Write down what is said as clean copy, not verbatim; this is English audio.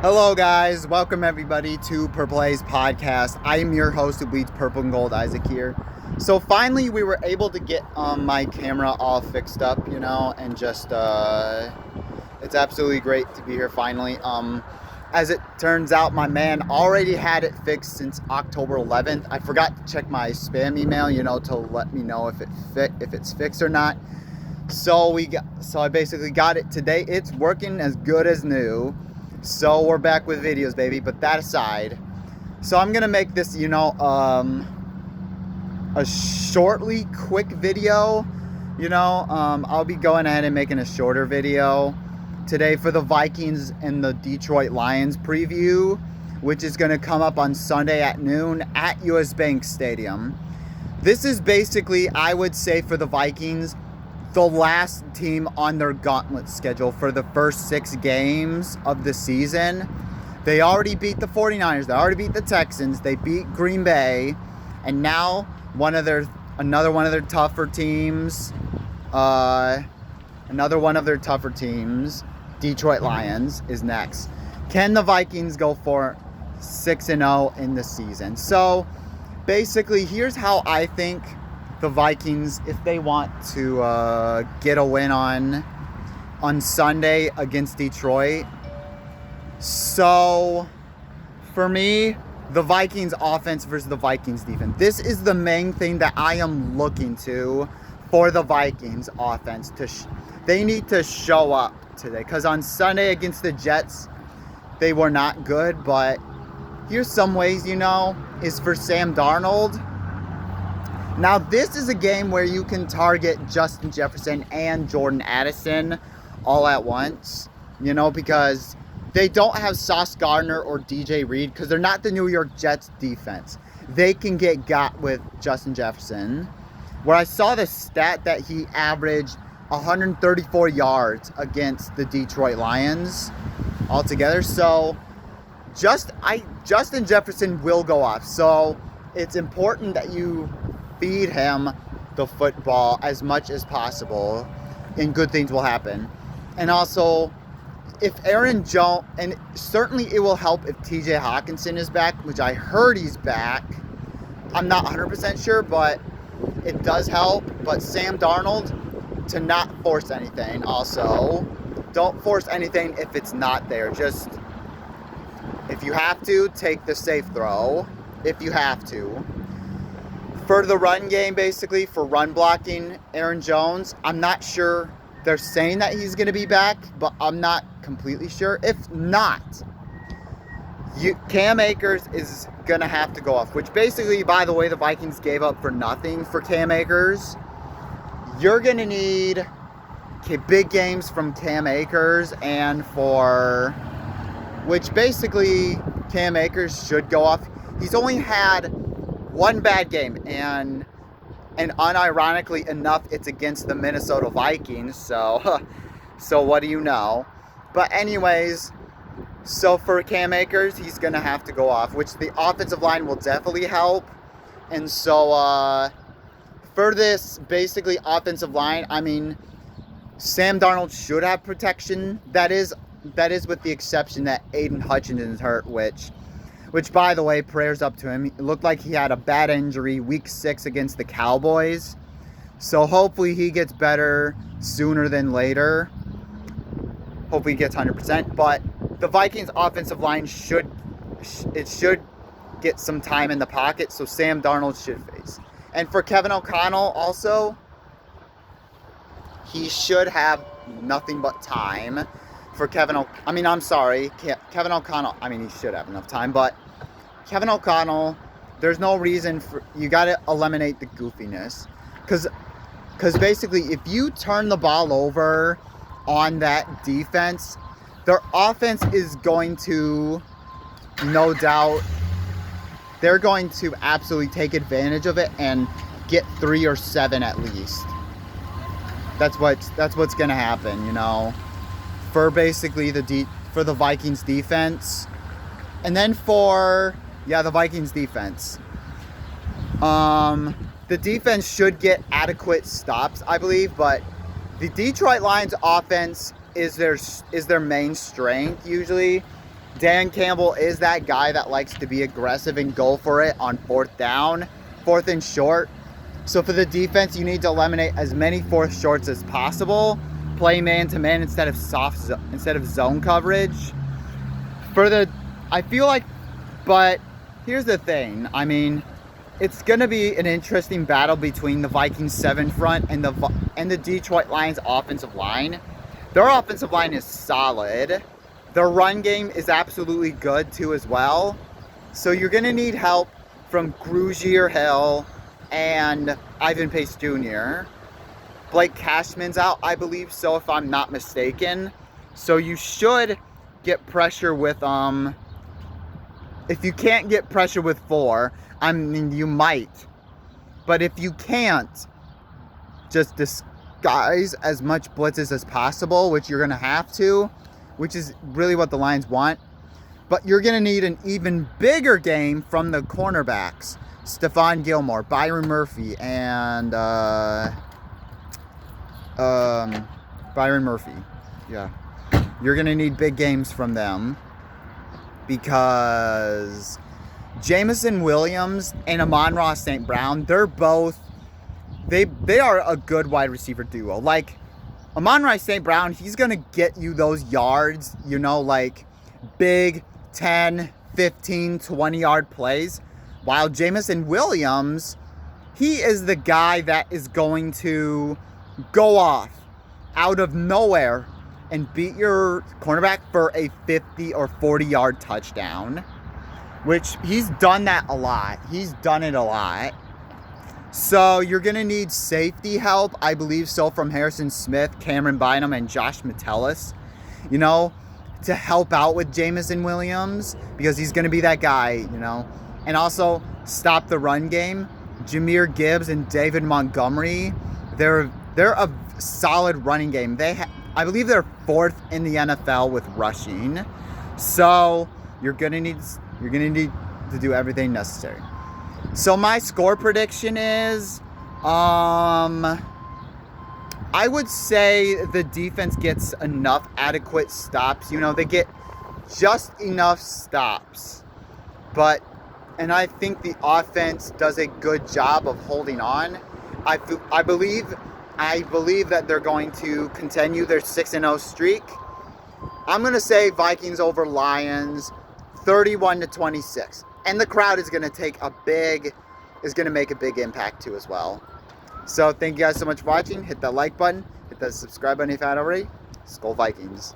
Hello guys, welcome everybody to Purple A's podcast. I am your host who bleeds purple and gold, Isaac here. So finally we were able to get my camera all fixed up, and just it's absolutely great to be here finally. As it turns out, my man already had it fixed since October 11th. I forgot to check my spam email, to let me know if it's fixed or not. So I basically got it today. It's working as good as new. So we're back with videos, baby. But that aside, so I'm gonna make this, a shortly quick video. I'll be going ahead and making a shorter video today for the Vikings and the Detroit Lions preview, which is gonna come up on Sunday at noon at US Bank Stadium. This is basically, I would say, for the Vikings, the last team on their gauntlet schedule for the first 6 games of the season. They already beat the 49ers. They already beat the Texans. They beat Green Bay. And now another one of their tougher teams, Detroit Lions, is next. Can the Vikings go for 6-0 in the season? So basically, here's how I think the Vikings, if they want to get a win on Sunday against Detroit. So for me, the Vikings offense versus the Vikings defense. This is the main thing that I am looking to for the Vikings offense. They need to show up today, because on Sunday against the Jets, they were not good. But here's some ways, is for Sam Darnold. Now, this is a game where you can target Justin Jefferson and Jordan Addison all at once, because they don't have Sauce Gardner or DJ Reed, because they're not the New York Jets defense. They can get got with Justin Jefferson, where I saw the stat that he averaged 134 yards against the Detroit Lions altogether. So Justin Jefferson will go off. So it's important that you feed him the football as much as possible, and good things will happen. And also, if Aaron Jones, and certainly it will help if TJ Hawkinson is back, which I heard he's back. I'm not 100% sure, but it does help. But Sam Darnold, to not force anything. Also, don't force anything if it's not there. Just, if you have to, take the safe throw if you have to. For the run game, basically, for run blocking, Aaron Jones, I'm not sure. They're saying that he's going to be back, but I'm not completely sure. If not, Cam Akers is going to have to go off, which basically, by the way, the Vikings gave up for nothing for Cam Akers. You're going to need big games from Cam Akers, which basically Cam Akers should go off. He's only had one bad game, and unironically enough, it's against the Minnesota Vikings, so what do you know? But anyways, so for Cam Akers, he's going to have to go off, which the offensive line will definitely help. And so for this basically offensive line, Sam Darnold should have protection. That is with the exception that Aiden Hutchinson is hurt, which, by the way, prayers up to him. It looked like he had a bad injury week 6 against the Cowboys. So hopefully he gets better sooner than later. Hopefully he gets 100%. But the Vikings offensive line should get some time in the pocket, so Sam Darnold should face. And for Kevin O'Connell also, he should have nothing but time. For Kevin O'Connell, he should have enough time, but Kevin O'Connell, there's no reason you got to eliminate the goofiness, because basically if you turn the ball over on that defense, their offense is going to, no doubt, they're going to absolutely take advantage of it and get 3 or 7 at least. That's what's going to happen, for basically for the Vikings defense. And then for the Vikings defense, the defense should get adequate stops, I believe, but the Detroit Lions offense is their main strength usually. Dan Campbell is that guy that likes to be aggressive and go for it on 4th down, 4th and short. So for the defense, you need to eliminate as many 4th shorts as possible. Play man-to-man instead of zone coverage. I feel like, but here's the thing. I mean, it's going to be an interesting battle between the Vikings 7 front and the Detroit Lions offensive line. Their offensive line is solid. Their run game is absolutely good too as well. So you're going to need help from Grugier Hill and Ivan Pace Jr. Blake Cashman's out, I believe so, if I'm not mistaken. So you should get pressure with if you can't get pressure with 4, I mean, you might. But if you can't, just disguise as much blitzes as possible, which you're going to have to, which is really what the Lions want. But you're going to need an even bigger game from the cornerbacks. Stephon Gilmore, Byron Murphy, and Byron Murphy. Yeah. You're going to need big games from them because Jameson Williams and Amon-Ra St. Brown, they're both, they are a good wide receiver duo. Like, Amon-Ra St. Brown, he's going to get you those yards, you know, like big 10, 15, 20-yard plays. While Jameson Williams, he is the guy that is going to go off out of nowhere and beat your cornerback for a 50 or 40-yard touchdown, which he's done that a lot. He's done it a lot. So you're going to need safety help, I believe so, from Harrison Smith, Cameron Bynum, and Josh Metellus, you know, to help out with Jameson Williams because he's going to be that guy, you know. And also stop the run game. Jahmyr Gibbs and David Montgomery, they're a solid running game. I believe they're 4th in the NFL with rushing. So you're gonna need to do everything necessary. So my score prediction is, I would say the defense gets enough adequate stops. You know, they get just enough stops. And I think the offense does a good job of holding on. I believe that they're going to continue their 6-0 streak. I'm going to say Vikings over Lions 31-26. And the crowd is going to make a big impact too as well. So thank you guys so much for watching. Hit that like button. Hit that subscribe button if you haven't already. Skol Vikings.